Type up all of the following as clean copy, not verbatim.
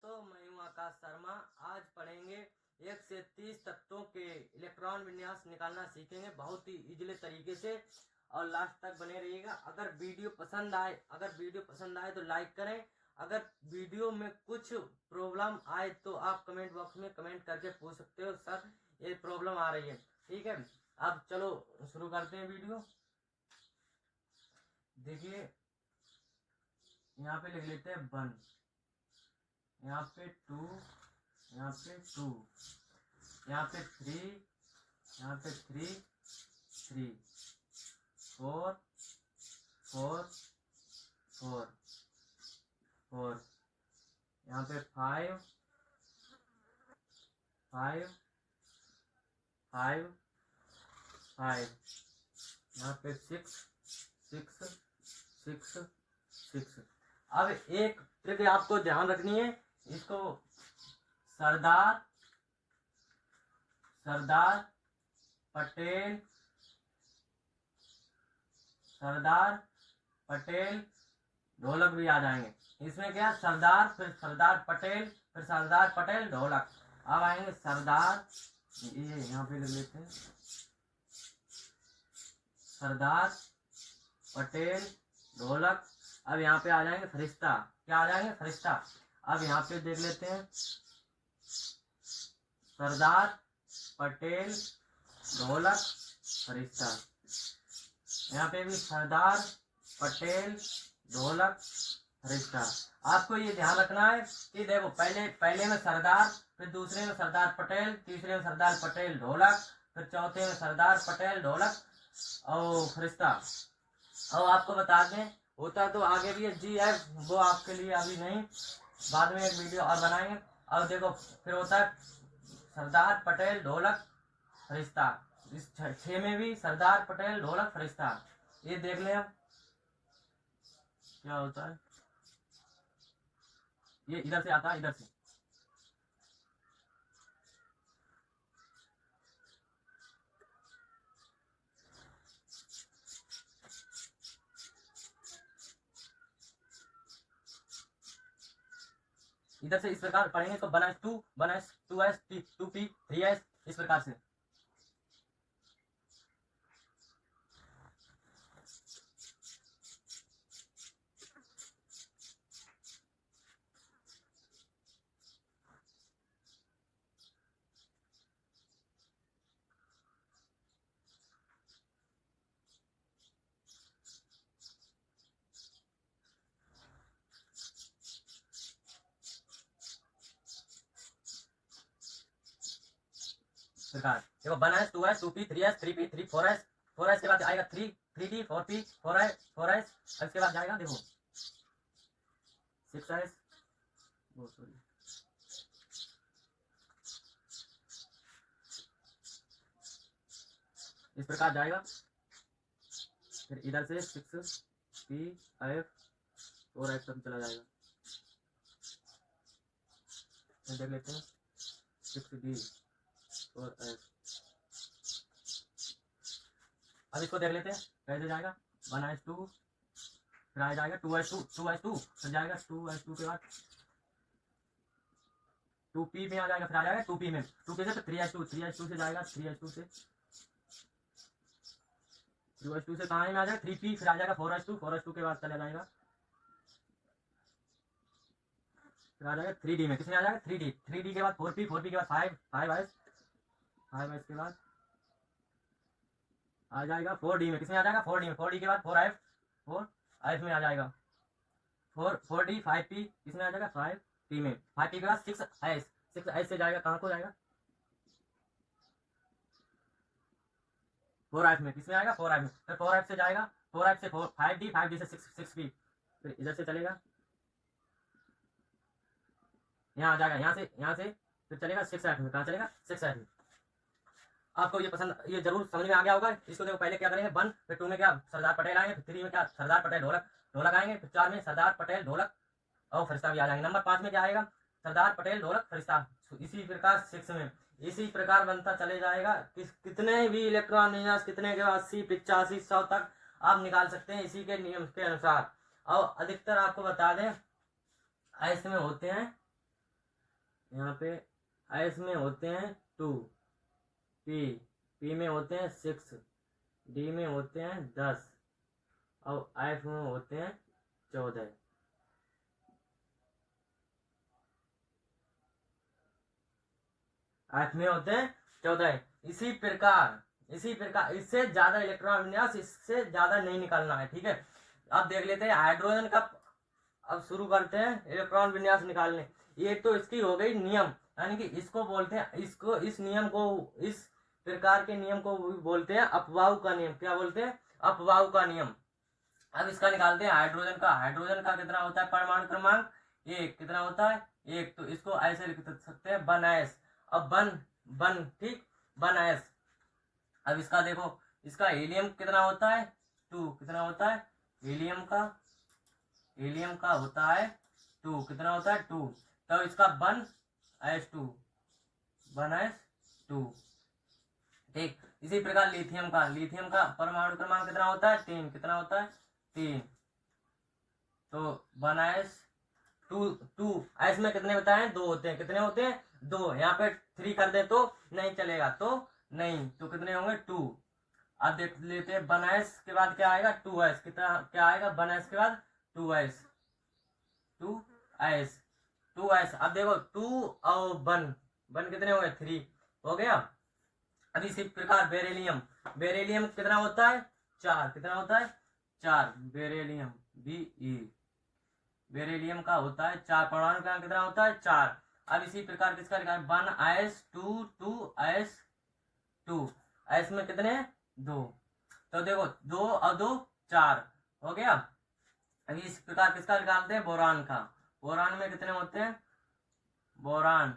दोस्तों, मैं हूं आकाश शर्मा। आज पढ़ेंगे 1 से 30 तत्वों के इलेक्ट्रॉन विन्यास निकालना सीखेंगे बहुत ही इजीली तरीके से, और लास्ट तक बने रहिएगा। अगर वीडियो पसंद आए तो लाइक करें। अगर वीडियो में कुछ प्रॉब्लम आए तो आप कमेंट बॉक्स में कमेंट करके पूछ सकते हो, सर ये प्रॉब्लम आ रही है। ठीक है, अब चलो शुरू करते हैं वीडियो। देखिए यहाँ पे लिख लेते हैं 1, यहाँ पे 2, यहाँ पे 2, यहाँ पे 3, यहाँ पे 3, 3, 4, 4, 4, 4, यहाँ पे 5, 5, 5, 5, यहाँ पे 6, 6, 6, 6। अब एक ट्रिक आपको ध्यान रखनी है, इसको सरदार पटेल ढोलक भी आ जाएंगे। इसमें क्या सरदार, फिर सरदार पटेल, फिर सरदार पटेल ढोलक। अब आएंगे सरदार, ये यहाँ पे लिख लेते हैं, सरदार पटेल ढोलक। अब यहाँ पे आ जाएंगे फरिश्ता। क्या आ जाएंगे? फरिश्ता। अब यहाँ पे देख लेते हैं सरदार पटेल ढोलक फरिश्ता। यहाँ पे भी सरदार पटेल ढोलक फरिश्ता। आपको ये ध्यान रखना है कि देखो पहले में सरदार, फिर दूसरे में सरदार पटेल, तीसरे में सरदार पटेल ढोलक, फिर चौथे में सरदार पटेल ढोलक और फरिश्ता। और आपको बता दें, होता तो आगे भी जी है, वो आपके लिए अभी नहीं, बाद में एक वीडियो और बनाएंगे। और देखो फिर होता है सरदार पटेल ढोलक फरिश्ता। इस 6 में भी सरदार पटेल ढोलक फरिश्ता। ये देख ले अब क्या होता है। ये इधर से आता है, इधर से। इधर से इस प्रकार पढ़ेंगे तो 1s2, 1s, 2s, 2p, 3s, इस प्रकार से। देखो 1s, 2s, 2p, 3s, 3p, 3, 4s, 4s के बाद आएगा 3, 3d, 4p, 4s, 4s। इसके बाद जाएगा देखो 6s, वो सॉरी, इस प्रकार जाएगा। फिर इधर से 6p, f, 4s तक चला जाएगा। फिर देख लेते हैं 6d, 4s। अब इसको देख लेते हैं कैसे जाएगा। 1s2, फिर आ जाएगा 2s2, 2s2, फिर जाएगा 2s2 के बाद 2p में आ जाएगा, फिर आ जाएगा 2p में, 2p से 3s2, 3s2 से जाएगा, 3s2 से 2s2 से कहाँ में आ जाएगा 3p, फिर आ जाएगा 4s2, 4s2 के बाद चला जाएगा, फिर आ जाएगा 3d में। किसमें आ जाएगा 3d, 3d के बाद 4p, 4p के बाद 5, 5s, 5s के बाद आ जाएगा 4d में। किसमें आ जाएगा 4d में, 4d के बाद 4f, 4f में आ जाएगा 4d, 5p, किसमें आ जाएगा 5p में, 5p के बाद 6s, 6s से जाएगा कहाँ को जाएगा 4f में। किसमें आएगा 4f में, फिर 4f से जाएगा 4f से 5d, 5d से 6p, फिर इधर से चलेगा यहाँ आ जाएगा, यहाँ से फिर चलेगा 6f में। कहाँ चलेगा 6f में। आपको ये जरूर समझ में आ गया होगा। इसको देखो पहले क्या करेंगे 1, फिर 2 में क्या सरदार पटेल आएंगे, फिर 3 में क्या सरदार पटेल ढोलक आएंगे, फिर 4 में सरदार पटेल ढोलक और फरिश्ता भी आ जाएंगे। नंबर 5 में क्या आएगा सरदार पटेल ढोलक फरिश्ता। इसी प्रकार 6 में इसी प्रकार बनता चले जाएगा। कितने भी इलेक्ट्रॉन विन्यास, कितने के 80, 85, 100 तक आप निकाल सकते हैं इसी के नियम के अनुसार। और अधिकतर आपको बता दें ऐसे में होते हैं यहाँ पे एस में होते हैं 2, पी में होते हैं 6, डी में होते हैं 10 और एफ में होते हैं 14। एफ में होते हैं 14। इसी प्रकार इससे ज्यादा इलेक्ट्रॉन विन्यास इससे ज्यादा नहीं निकालना है, ठीक है। अब देख लेते हैं हाइड्रोजन का। अब शुरू करते हैं इलेक्ट्रॉन विन्यास निकालने। ये तो इसकी हो गई नियम, यानी कि इसको बोलते हैं, इसको इस नियम को, इस प्रकार के नियम को बोलते हैं अपवाहु का नियम। क्या बोलते हैं? अपवाहु का नियम। अब इसका निकालते हैं हाइड्रोजन का। हाइड्रोजन का कितना होता है परमाणु क्रमांक? 1। कितना होता है? 1। तो इसको ऐसे लिख सकते हैं 1s। अब बन ठीक 1s। अब इसका देखो, इसका हीलियम कितना होता है? 2। कितना होता है? हीलियम का होता है 2। कितना होता है? 2। तो इसका 1s2 ठीक। इसी प्रकार लिथियम का परमाणु क्रमांक कितना होता है? 3। कितना होता है? 3। तो 1s2 एस में कितने बताए? 2 होते हैं। कितने होते हैं? 2। यहाँ पे 3 कर दे तो नहीं चलेगा, तो नहीं, तो कितने होंगे? 2। अब देख लेते हैं 1s के बाद क्या आएगा? 2s। कितना क्या आएगा 1s के बाद? 2s। अब देखो 2 और 1 कितने हो गए? 3 हो गया। अब इसी प्रकार बेरिलियम कितना होता है? 4। कितना होता है? 4। बेरिलियम का होता है 4। परमाणु क्रमांक कितना होता है? 4। अब इसी प्रकार किसका लिखा है? 1s2 2s2 एस में कितने? 2। तो देखो 2 और 2 4 हो गया। अब इस प्रकार किसका निकालते हैं? बोरान का। बोरान में कितने होते हैं? बोरान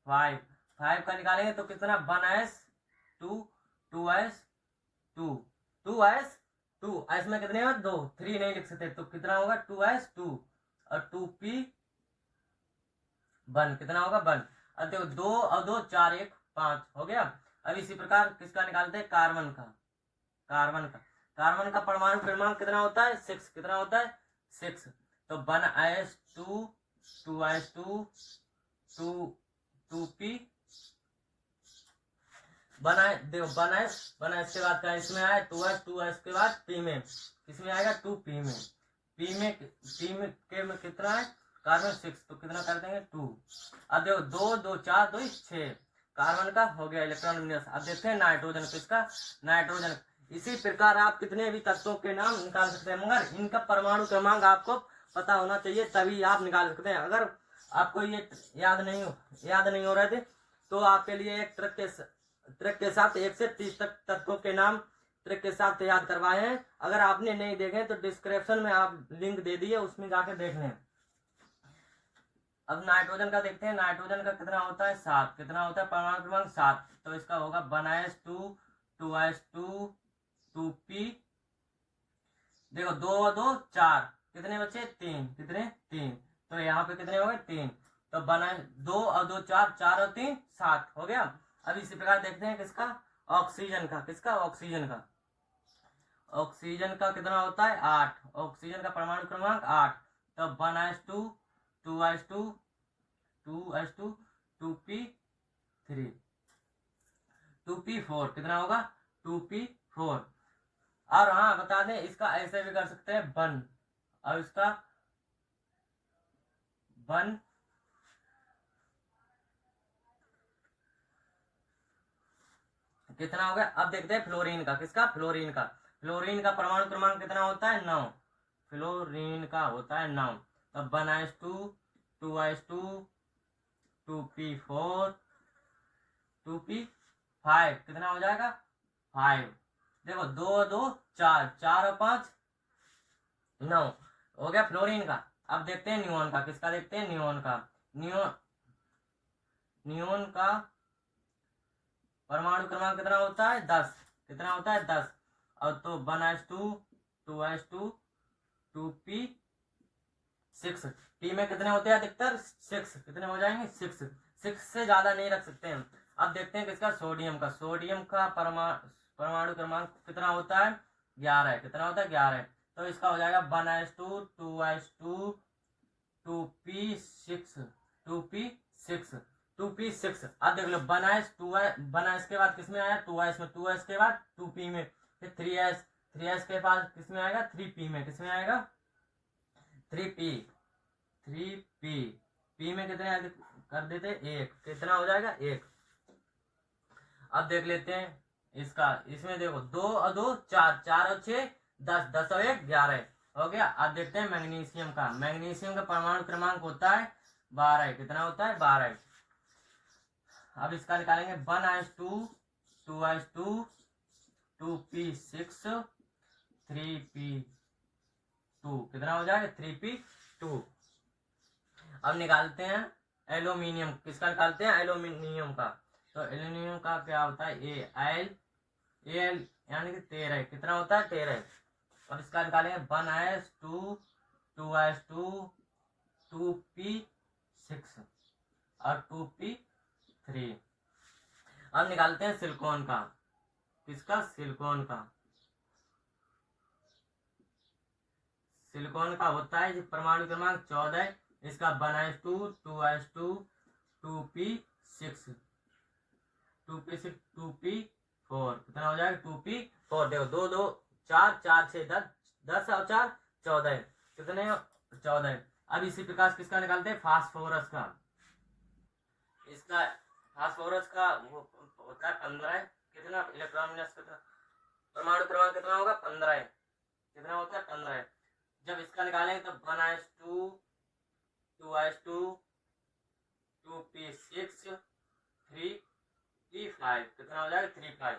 5 का निकालेंगे तो कितना? 1s2 2s2 एस में कितने? 2। 3 नहीं लिख सकते, तो कितना होगा? 2s2 और 2p1 कितना होगा? 1। अब देखो 2 और 2 4 1 5 हो गया। अब इसी प्रकार किसका निकालते हैं? कार्बन का परमाणु क्रमांक कितना होता है? 6। कितना होता है? 6। तो 1s2 2s2 2p देखो 1s के बाद इसमें आया 2s के बाद p में किसमें आएगा? 2p में। p में कितना है? कार्बन 6। तो कितना कर देंगे? 2। अब देखो 2 2 4 2 6 कार्बन का हो गया इलेक्ट्रॉन विन्यास। अब देखते हैं नाइट्रोजन। किसका? नाइट्रोजन। इसी प्रकार आप कितने भी तत्वों के नाम निकाल सकते हैं, मगर इनका परमाणु क्रमांक आपको पता होना चाहिए, तभी आप निकाल सकते हैं। अगर आपको ये याद नहीं हो रहे थे तो आपके लिए एक ट्रिक के साथ 1 से 30 तक तत्वों के नाम ट्रिक के साथ याद करवाए हैं। अगर आपने नहीं देखे तो डिस्क्रिप्शन में आप लिंक दे दिए, उसमें जाके देख लें। अब नाइट्रोजन का देखते हैं। नाइट्रोजन का कितना होता है? 7। कितना होता है परमाणु क्रमांक? 7। तो इसका होगा 1s2 2s2 2p। देखो 2 2 4 कितने बचे? 3। कितने? 3। तो यहाँ पे कितने हो गए? 3। तो 2 और 2 4 4 और 3 7 हो गया। अब इसी प्रकार देखते हैं किसका? ऑक्सीजन का। किसका? ऑक्सीजन का कितना होता है? 8। ऑक्सीजन का परमाणु क्रमांक 8। तो 1s2 2s2 2s2 2p3 2p4 कितना होगा? 2p4। और हाँ बता दें, इसका ऐसे भी कर सकते हैं 1 और इसका 1 कितना हो गया। अब देखते हैं फ्लोरीन का। किसका? फ्लोरीन का परमाणु क्रमांक कितना होता है? 9। फ्लोरीन का होता है 9। तब 1s2 2s2 2p4 2p5 कितना हो जाएगा? 5। देखो 2 2 4 4 और 5 9 हो गया फ्लोरीन का। अब देखते हैं नियोन का। किसका देखते हैं? नियोन का परमाणु क्रमांक कितना होता है? 10। कितना होता है? 10। और तो 1s2 2s2 2p6 p में कितने होते हैं अधिकतर? 6। कितने हो जाएंगे? 6 से ज्यादा नहीं रख सकते हैं। अब देखते हैं किसका? सोडियम का परमाणु क्रमांक कितना होता है? 11। कितना होता है? 11। तो इसका हो जाएगा 1s2 2s2 2p6 6, 2p6। अब देख लो 1s 2s, 1s के बाद किसमें आया 2s में, 2s के बाद 2p में, फिर 3s, 3s के बाद किसमें आएगा 3p में, किसमें आएगा 3p, 3p, p में कितने कर देते 1, कितना हो जाएगा 1। अब देख लेते हैं इसका, इसमें देखो 2 और 2 4, 4 और 6 10, 10 और 1 11 हो गया। अब देखते हैं मैग्नीशियम का। मैग्नीशियम का परमाणु क्रमांक होता है 12, कितना होता है 12। अब इसका निकालेंगे 1s2, 2s2, 2p6, 3p2, कितना हो जाएगा 3p2। अब निकालते हैं एल्यूमिनियम, किसका निकालते हैं एल्यूमिनियम का। तो एल्यूमिनियम का क्या होता है Al यानी कि 13, कितना होता है 13। और इसका निकालेंगे 1s2, 2s2, 2p6 और 2p3। अब निकालते हैं सिलिकॉन का, किसका सिलिकॉन का। सिलिकॉन का होता है परमाणु क्रमांक 14, इसका 1s2, 2s2, 2p6, 2p6, 2p4, कितना हो जाएगा 2p4। देखो 2 2 4, 4 6 10, 10 और 4 14, कितने 14। अब इसी प्रकार किसका निकालते हैं फास्फोरस का। इसका फास्फोरस का वो होता है 15, कितना इलेक्ट्रॉन परमाणु क्रमांक कितना होगा 15, कितना होता है 15। जब इसका निकालेंगे तो 1s2, 2s2, 2p6, 3p5, कितना हो जाएगा 3p5।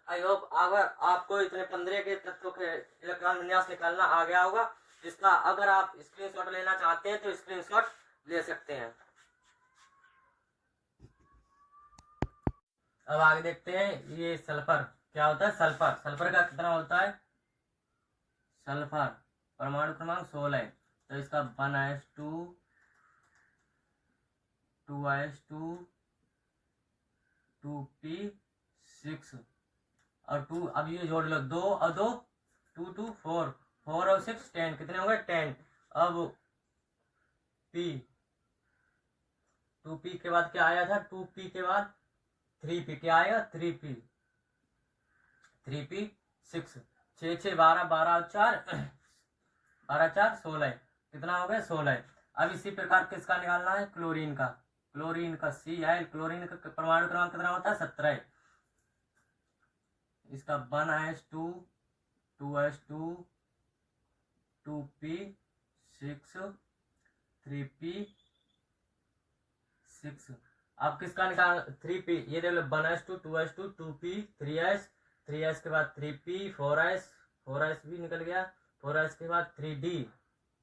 आई होप अगर आपको इतने 15 के तत्वों के इलेक्ट्रॉन विन्यास निकालना आ गया होगा। इसका अगर आप स्क्रीनशॉट लेना चाहते हैं तो स्क्रीनशॉट ले सकते हैं। अब आगे देखते हैं ये सल्फर क्या होता है। सल्फर, सल्फर का कितना होता है, सल्फर परमाणु क्रमांक 16 है। तो इसका 1s2, 2s2, 2p6 और 2, अब ये जोड़ लो 2 और 2 2 2 4, 4 और 6 10, कितने हो गए 10। अब p, 2p के बाद क्या आया था 2p के बाद 3p, क्या आएगा 3p, 3p6, 6 6 12, 12 और 4 12 4 16, कितना हो गया 16। अब इसी प्रकार किसका निकालना है क्लोरीन का। क्लोरीन का Cl, क्लोरीन का परमाणु क्रमांक कितना होता है 17। इसका 1s2, 2s2, 2p6, 3p6। अब किसका निकाल 3p, ये देख लो 1s2, 2s2, 2p, 3s, 3s के बाद 3p, 4s, 4s भी निकल गया, 4s के बाद 3d,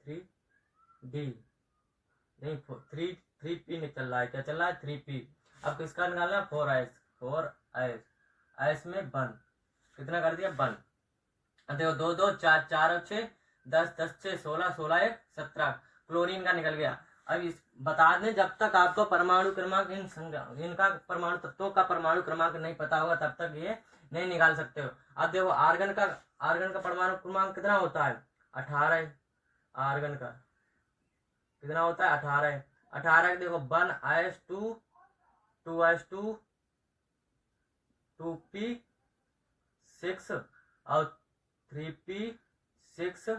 3d नहीं 3p निकल रहा है, क्या चल रहा है 3p। अब किसका निकालना 4s, 4s, s में 1, कितना कर दिया 1। देखो 2 2 4, 4 और 6 10, 10 6 16, 16 1 17, क्लोरीन का निकल गया। अब इस बता दें जब तक आपको परमाणु क्रमांक इनका परमाणु तत्वों का परमाणु क्रमांक नहीं पता होगा तब तक ये नहीं निकाल सकते हो। अब देखो आर्गन का परमाणु क्रमांक कितना होता है 18। आर्गन का कितना होता है 18। 18 देखो 1s2, 2s2, 2p6 और 3p6,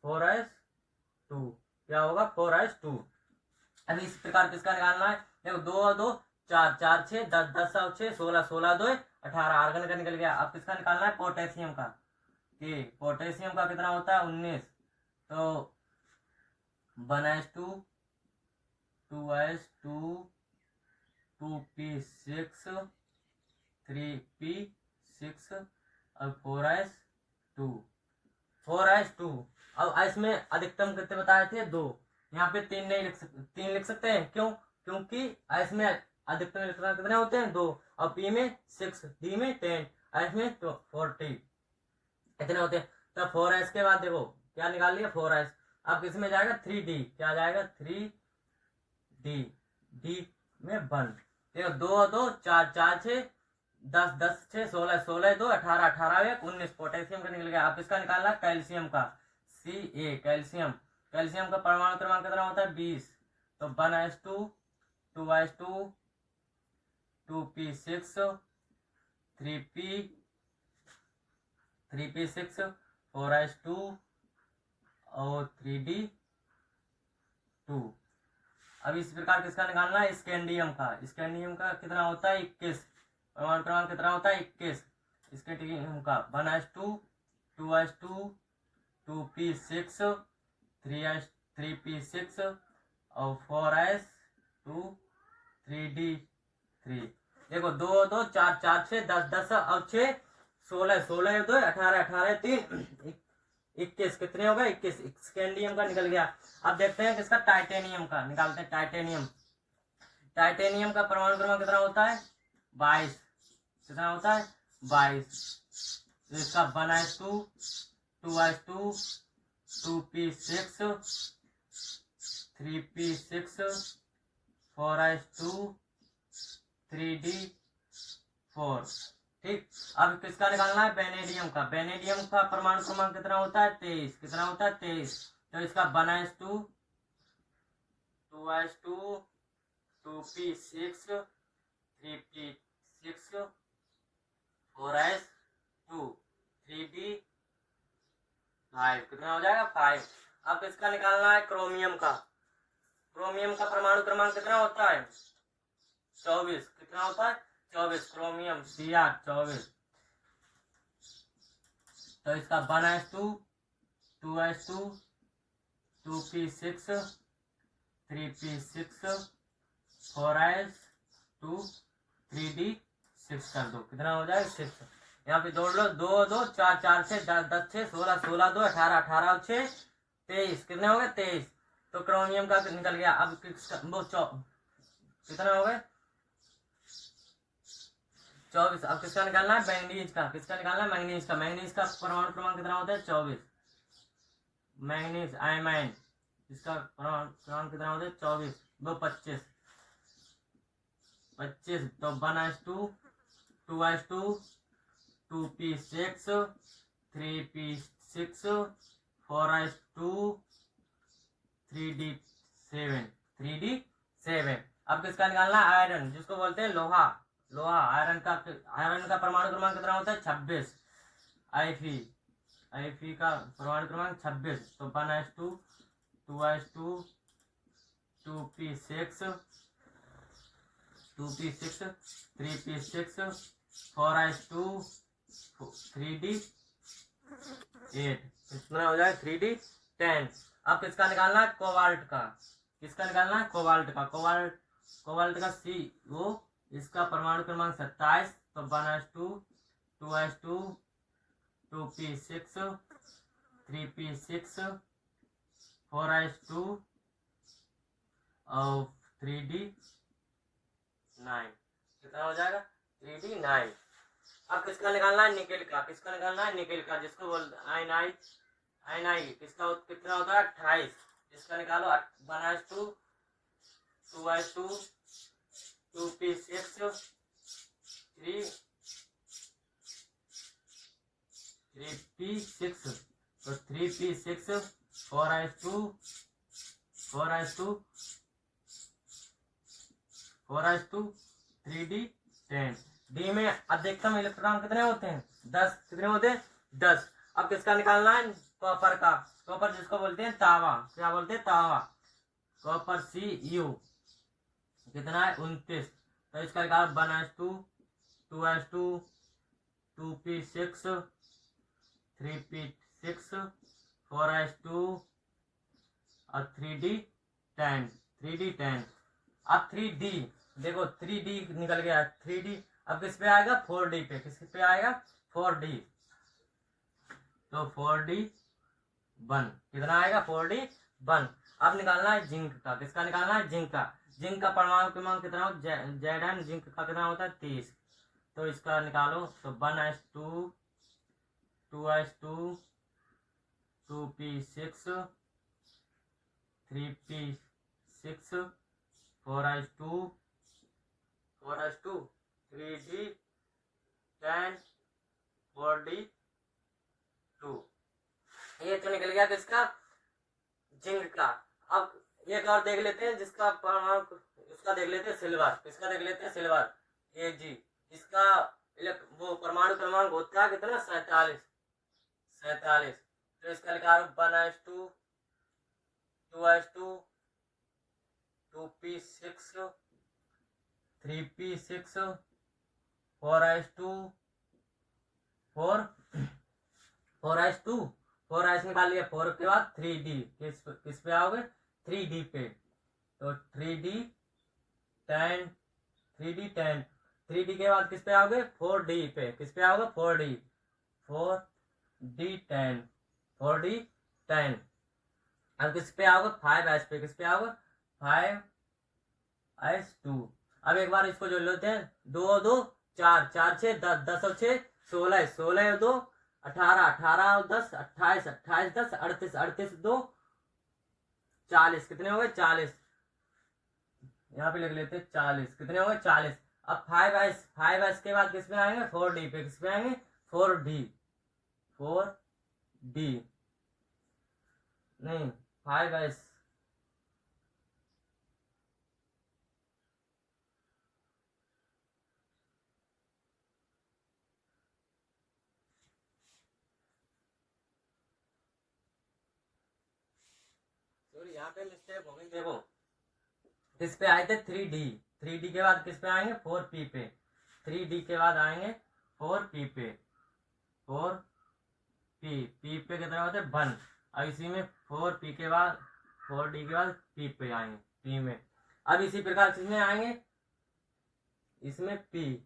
4s2, क्या होगा 4s2। अब इस प्रकार किसका निकालना है देखो 2 और 2 4, 4 6 10, 10 और 6 16, 16 2 18, आर्गन का निकल गया। अब किसका निकालना है पोटेशियम का, कि पोटेशियम का कितना होता है 19। तो 1s2, 2s2, 2p6, 3p6 और 4s2, 4s2। अब इसमें अधिकतम कितने बताए थे 2, यहाँ पे 3 नहीं लिख सकते, 3 लिख सकते हैं क्यों, क्योंकि इसमें अधिकतम इलेक्ट्रॉन कितने होते हैं 2 और p में 6, d में 10, s में 40, इतने होते हैं। तो 4s के बाद देखो क्या निकाल लिया 4s। अब किसमें जाएगा 3d, क्या जाएगा 3d, d में 1। देखो 2 और 2 4, 4 6 10, 10 6 16, 16 2 18, 18 1 19, पोटेशियम का निकल गया। अब किसका निकालना कैल्शियम का Ca, कैल्शियम, कैल्शियम का परमाणु क्रमांक कितना होता है 20। तो 1:2, 2:2, 2p6, 3p6, 4:2 और 3d2। अब इस प्रकार किसका निकालना है? स्कैंडियम का। स्कैंडियम का कितना होता है? 21। परमाणु क्रमांक कितना होता है? 21। स्कैंडियम का 1:2, 2:2, 2p6, 3p6 और 4:2, 3d3। देखो 2 2 4 4 6 10 10 और 6 16 16 2 18 18 3 21 कितने हो गए? 21। स्कैंडियम का निकल गया। अब देखते हैं किसका? टाइटेनियम का निकालते हैं। टाइटेनियम, टाइटेनियम का परमाणु क्रमांक कितना होता है? 22। कितना होता है? 22। तो इसका 1:2, 2:2, 2p6, 3p6, 4:2, 3d4। ठीक। अब किसका निकालना है? वेनेडियम का। वेनेडियम का परमाणु क्रमांक कितना होता है? 23। कितना होता है? 23। तो इसका 1:2, 2:2, 2p6, 3p6, 4:2, 3d5। कितना हो जाएगा? 5। अब किसका निकालना है? क्रोमियम का। क्रोमियम का परमाणु क्रमांक कितना होता है? 24। कितना होता है? 24। Chromium Cr 24। तो इसका 1:2, 2:2, 2p6, 3p6, 4:2, 3d6 कर दो। कितना हो जाएगा? 6। यहाँ पे जोड़ लो। 2 2 4 4 6 10 10 6 16 16 2 18 18 और 6 23। कितने हो गए? 23। तो क्रोमियम का निकल गया। अब कितना हो गए? 24। अब किसका निकालना है? मैंगनीज का। किसका निकालना है? मैंगनीज का। मैंगनीज का परमाणु क्रमांक कितना होता है? 24। मैंगनीज आयमाइन, इसका परमाणु क्रमांक कितना होता है? 24। वो 25। 25। तो 1:2, 2:2, 2p6, 3p6, 4:2, 3d7। 3d7। अब किसका निकालना है? आयरन, जिसको बोलते हैं लोहा। लोहा आयरन का परमाणु क्रमांक कितना होता है? 26। Fe का परमाणु क्रमांक 26। तो 1:2, 2:2, 2p6, 3p6, 4:2, 3d8। कितना हो जाएगा? 3d10। अब किसका निकालना है? कोबाल्ट का। किसका निकालना है? कोबाल्ट का। कोबाल्ट का CO, इसका परमाणु क्रमांक 27। तो 1:2, 2:2, 2p6, 3p6, 4:2 और 3d9। कितना हो जाएगा? 3d9। अब किसका निकालना है? निकेल का। किसका निकालना है? निकेल का, जिसको बोल आयनाई। किसका कितना होता है? 28। इसका निकालो। 1:2, 2:2, 2p6, 3p6। तो 3p6, 4:2, 3d10। डी में अधिकतम इलेक्ट्रॉन कितने होते हैं? 10। कितने होते हैं? 10। अब किसका निकालना है? कॉपर का। कॉपर जिसको बोलते हैं तावा। क्या बोलते हैं? तावा। कॉपर Cu कितना है? 29। तो इसका निकाल 1:2, 2:2, 2p6, 3p6, 4:2 और 3d10। अब 3d, देखो 3d निकल गया। 3d अब किस पे आएगा? 4d पे। किस पे आएगा? 4d। तो 4d1। कितना आएगा? 4d1। अब निकालना है जिंक का। किसका निकालना है? जिंक का। जिंक का परमाणु क्रमांक कितना हो? Zn। जिंक का कितना होता है? 30। तो इसका निकालो। तो 1:2, 2:2, 2p6, 3p6, 4:2, 3d10, 4d2। ये तो निकल गया किसका? जिंक का। अब एक एक और देख लेते हैं जिसका उसका देख लेते हैं सिल्वर, इसका देख लेते हैं सिल्वर Ag। इसका वो परमाणु क्रमांक होता है कितना 47। तो इसका लिखा 1s2 2s2 2p6 3p6 4s2 4s निकाल लिया। 4 के बाद 3d किस पे आओगे 3d पे, तो 3d 10 3d के बाद किस पे आओगे 4d पे, किस पे आओगे 4d 10 अब किस पे आओगे 5s पे, किस पे आओगे 5s2। अब एक बार इसको जोड़ लेते हैं 2 2 4 4 6 10 10 और 6 16 16 और 2 18 18 और 10 28 28 10 38 38 2 40 कितने हो गए 40। यहाँ पे लिख लेते 40 कितने हो गए 40। अब 5s के बाद किस में आएंगे 4d पे, किस में आएंगे 4d नहीं 5s यहाँ पे मिस्टेक हो गई। देखो किस पे आए थे 3d के बाद किस पे आएंगे 4p पे, 3d के बाद आएंगे 4p पे, 4p पे कितने होते 1। अब इसी में 4p के बाद 4d के बाद p पे आएंगे p में। अब इसी प्रकार किसमें आएंगे इसमें p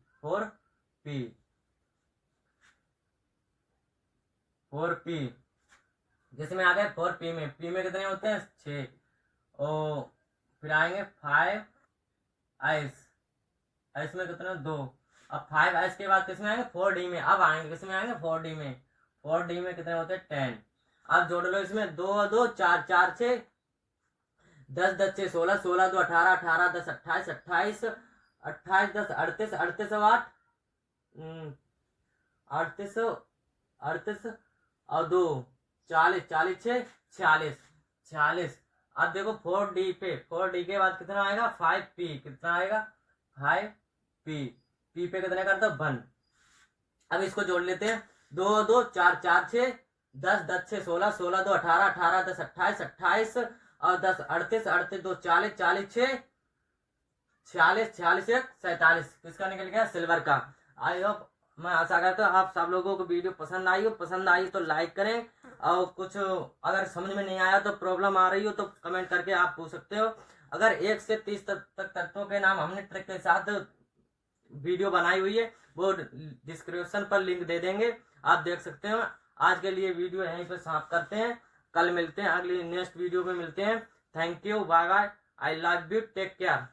4p जिसमें आ गए 4p में, p में कितने होते हैं 6 और फिर आएंगे 5s में कितने 2। अब 5s के बाद किसमें आएंगे 4d में, अब आएंगे किसमें आएंगे 4d में कितने होते हैं 10। अब जोड़ लो इसमें 2 2 4 4 6 10 10 6 16 16 2 18 18 10 28 28 28 10 38 38 8 38 और 2 40 40 6 46। अब देखो 4d के बाद कितना आएगा 5p, कितना आएगा 5p p पे कितना करता 1। अब इसको जोड़ लेते हैं 2 2 4 4 6 10 10 6 16 16 2 18 18 10 28 28 और 10 38 38 2 40 40 6 46 46 1 47। किसका निकल गया सिल्वर का। आई होप मैं आशा करता हूँ आप सब लोगों को वीडियो पसंद आई तो लाइक करें, और कुछ अगर समझ में नहीं आया तो प्रॉब्लम आ रही हो तो कमेंट करके आप पूछ सकते हो। अगर 1 से 30 तक तत्वों के नाम हमने ट्रिक के साथ वीडियो बनाई हुई है, वो डिस्क्रिप्शन पर लिंक दे देंगे, आप देख सकते हो। आज के लिए वीडियो यहीं पे समाप्त करते हैं, कल मिलते हैं, अगली नेक्स्ट वीडियो में मिलते हैं। Thank you, bye bye, I love you, take care.